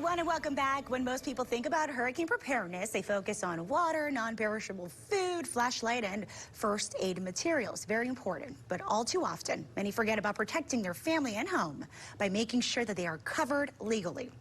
everyone, and welcome back. When most people think about hurricane preparedness, they focus on water, non-perishable food, flashlight, and first aid materials. Very important, but all too often, many forget about protecting their family and home by making sure that they are covered legally.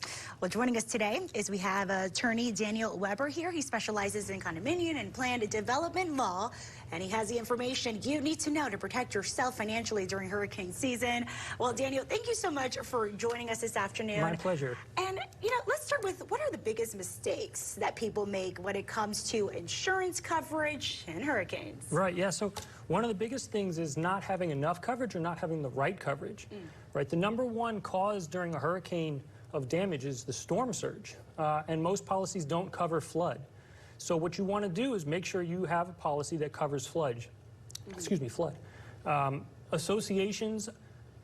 Well, joining us today is we have attorney Daniel Weber here. He specializes in condominium and planned development law, and he has the information you need to know to protect yourself financially during hurricane season. Well, Daniel, thank you so much for joining us this afternoon. My pleasure. And, let's start with what are the biggest mistakes that people make when it comes to insurance coverage and hurricanes? Right, yeah, so one of the biggest things is not having enough coverage or not having the right coverage. Right, the number one cause during a hurricane of damage is the storm surge, and most policies don't cover flood. So what you want to do is make sure you have a policy that covers flood. Associations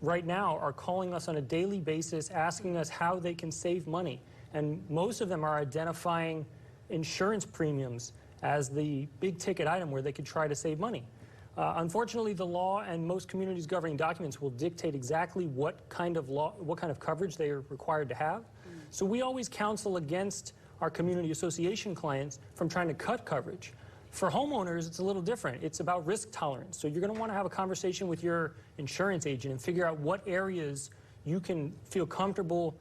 right now are calling us on a daily basis, asking us how they can save money. And most of them are identifying insurance premiums as the big ticket item where they could try to save money. Unfortunately, the law and most communities governing documents will dictate exactly what kind of coverage they are required to have. So we always counsel against our community association clients from trying to cut coverage. For homeowners, it's a little different. It's about risk tolerance. So you're going to want to have a conversation with your insurance agent and figure out what areas you can feel comfortable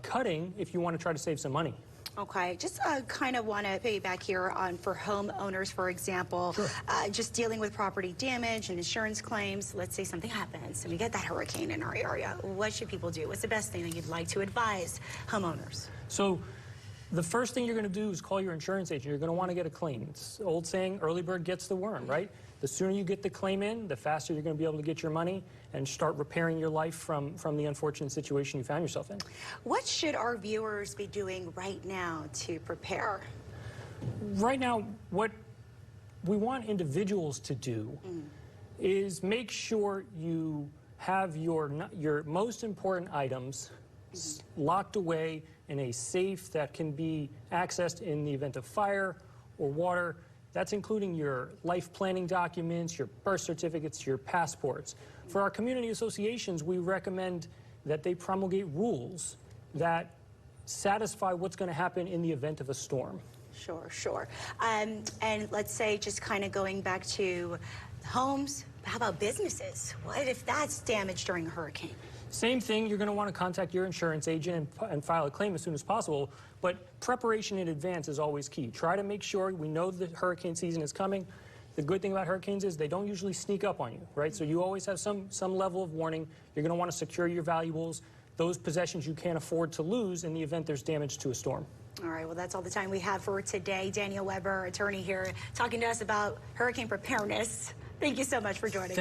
cutting if you want to try to save some money. Okay, just kind of want to piggyback here on for homeowners, for example, Sure. Just dealing with property damage and insurance claims. Let's say something happens and we get that hurricane in our area. What should people do? What's the best thing that you'd like to advise homeowners? So the first thing you're going to do is call your insurance agent. You're going to want to get a claim. It's the old saying, early bird gets the worm, right? The sooner you get the claim in, the faster you're going to be able to get your money and start repairing your life from the unfortunate situation you found yourself in. What should our viewers be doing right now to prepare? Right now, what we want individuals to do is make sure you have your most important items locked away in a safe that can be accessed in the event of fire or water. That's including your life planning documents, your birth certificates, your passports. For our community associations, we recommend that they promulgate rules that satisfy what's going to happen in the event of a storm. Sure. And let's say, just kind of going back to homes, how about businesses? What if that's damaged during a hurricane? Same thing, you're going to want to contact your insurance agent and file a claim as soon as possible, but preparation in advance is always key. Try to make sure we know the hurricane season is coming. The good thing about hurricanes is they don't usually sneak up on you, right? So you always have some level of warning. You're going to want to secure your valuables, those possessions you can't afford to lose in the event there's damage to a storm. All right, well, that's all the time we have for today. Daniel Weber, attorney here, talking to us about hurricane preparedness. Thank you so much for joining us.